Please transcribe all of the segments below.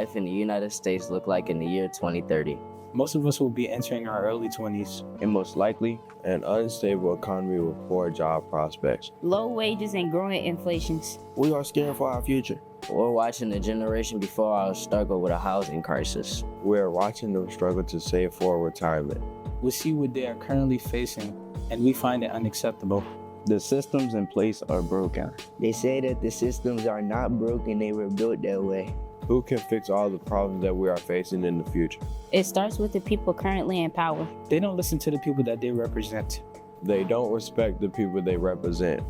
life in the United States look like in the year 2030? Most of us will be entering our early 20s. And most likely, an unstable economy with poor job prospects. Low wages and growing inflations. We are scared for our future. We're watching the generation before our struggle with a housing crisis. We're watching them struggle to save for retirement. We see what they are currently facing, and we find it unacceptable. The systems in place are broken. They say that the systems are not broken, they were built that way. Who can fix all the problems that we are facing in the future? It starts with the people currently in power. They don't listen to the people that they represent. They don't respect the people they represent.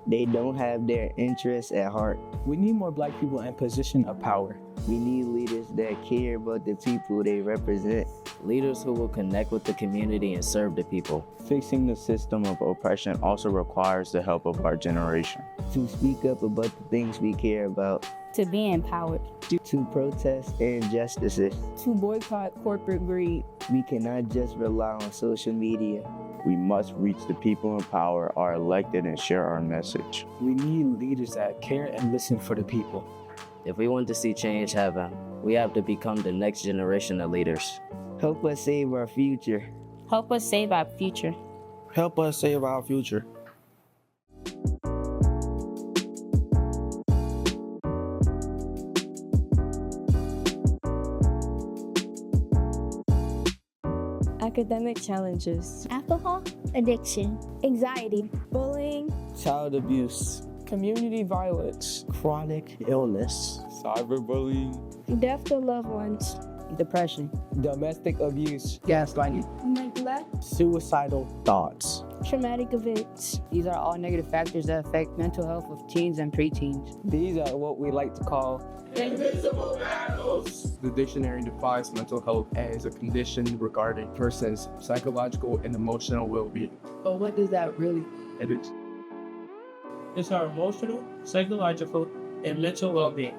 They don't have their interests at heart. We need more Black people in position of power. We need leaders that care about the people they represent. Leaders who will connect with the community and serve the people. Fixing the system of oppression also requires the help of our generation. To speak up about the things we care about. To be empowered. To protest injustices. To boycott corporate greed. We cannot just rely on social media. We must reach the people in power, are elected, and share our message. We need leaders that care and listen for the people. If we want to see change happen, we have to become the next generation of leaders. Help us save our future. Help us save our future. Help us save our future. Academic challenges, alcohol addiction, anxiety, bullying, Child abuse. community violence, Chronic illness. Cyberbullying. death of loved ones, Depression. Domestic abuse. Gaslighting. neglect, Suicidal thoughts. traumatic events. These are all negative factors that affect mental health of teens and preteens. These are what we like to call invisible battles. The dictionary defines mental health as a condition regarding a person's psychological and emotional well-being. But what does that really mean? It's our emotional, psychological, and mental well-being.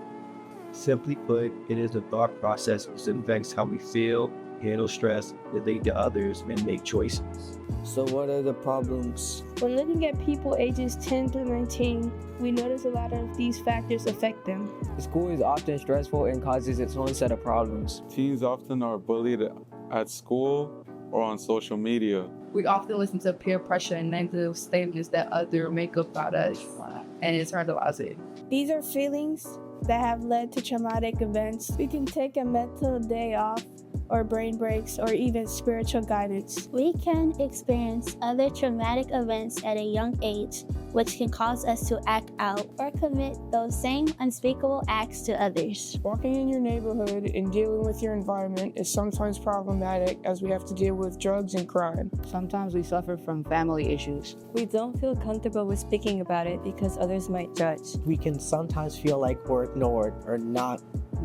Simply put, it is a thought process which affects how we feel, handle stress, relate to others, and make choices. So what are the problems? When looking at people ages 10 through 19, we notice a lot of these factors affect them. School is often stressful and causes its own set of problems. Teens often are bullied at school or on social media. We often listen to peer pressure and negative statements that others make about us, and it's internalized it. These are feelings that have led to traumatic events. We can take a mental day off or brain breaks or even spiritual guidance. We can experience other traumatic events at a young age, which can cause us to act out or commit those same unspeakable acts to others. Walking in your neighborhood and dealing with your environment is sometimes problematic as we have to deal with drugs and crime. Sometimes we suffer from family issues. We don't feel comfortable with speaking about it because others might judge. We can sometimes feel like we're ignored or not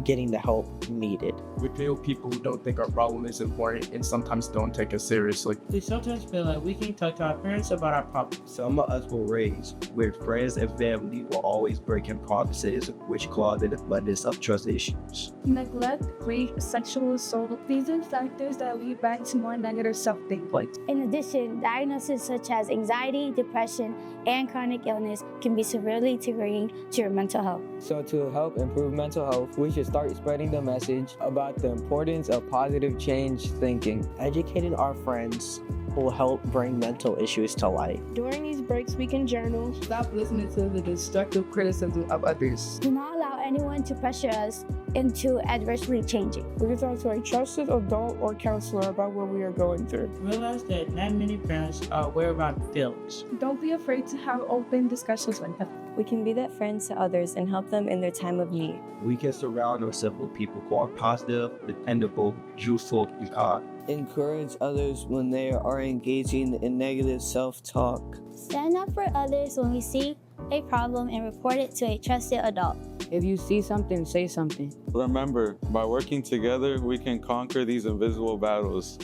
getting the help needed. We feel people who don't think our problem is important and sometimes don't take us seriously. We sometimes feel like we can't talk to our parents about our problems. Some of us were raised where friends and family were always breaking promises, which caused an abundance of trust issues. Neglect, rape, sexual assault, these are factors that lead back to more negative self-think. In addition, diagnoses such as anxiety, depression, and chronic illness can be severely triggering to your mental health. So to help improve mental health, we should start spreading the message about the importance of positive change thinking. Educating our friends will help bring mental issues to light. During these breaks, we can journal. Stop listening to the destructive criticism of others. Do not allow anyone to pressure us into adversely changing. We can talk to a trusted adult or counselor about what we are going through. Realize that not many parents are aware of our feelings. Don't be afraid to have open discussions with them. We can be that friend to others and help them in their time of need. We can surround ourselves with people who are positive, dependable, useful, and kind. Encourage others when they are engaging in negative self-talk. Stand up for others when we see a problem and report it to a trusted adult. If you see something, say something. Remember, by working together, we can conquer these invisible battles.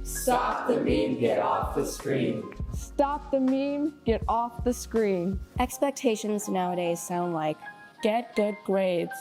Stop the meme, get off the screen. Stop the meme, get off the screen. Expectations nowadays sound like get good grades,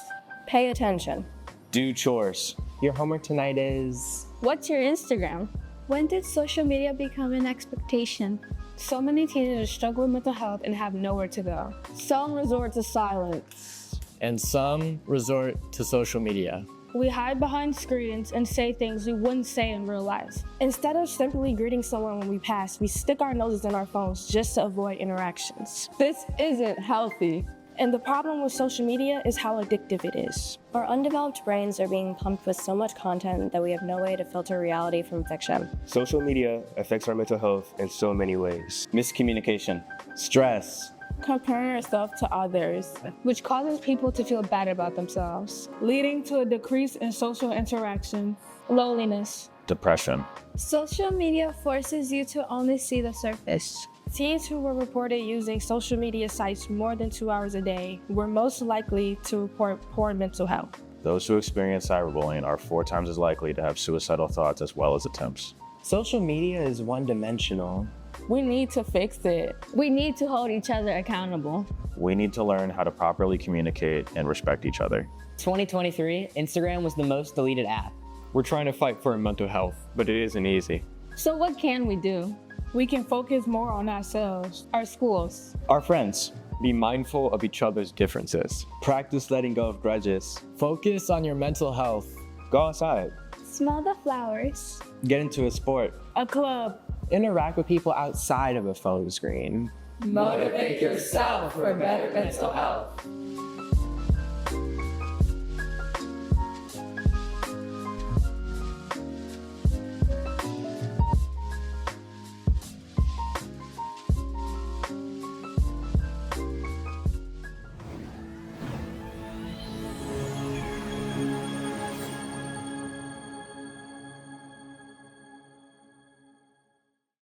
pay attention, Do chores. Your homework tonight is... What's your Instagram? When did social media become an expectation? So many teenagers struggle with mental health and have nowhere to go. Some resort to silence. And some resort to social media. We hide behind screens and say things we wouldn't say in real life. Instead of simply greeting someone when we pass, we stick our noses in our phones just to avoid interactions. This isn't healthy. And the problem with social media is how addictive it is. Our undeveloped brains are being pumped with so much content that we have no way to filter reality from fiction. Social media affects our mental health in so many ways. Miscommunication, stress, comparing yourself to others, which causes people to feel bad about themselves, leading to a decrease in social interaction, loneliness, depression. Social media forces you to only see the surface. Teens who were reported using social media sites more than 2 hours a day were most likely to report poor mental health. Those who experience cyberbullying are 4 times as likely to have suicidal thoughts as well as attempts. Social media is one-dimensional. We need to fix it. We need to hold each other accountable. We need to learn how to properly communicate and respect each other. 2023, Instagram was the most deleted app. We're trying to fight for mental health, but it isn't easy. So what can we do? We can focus more on ourselves, our schools, our friends. Be mindful of each other's differences. Practice letting go of grudges. Focus on your mental health. Go outside. Smell the flowers. Get into a sport. A club. Interact with people outside of a phone screen. Motivate yourself for better mental health.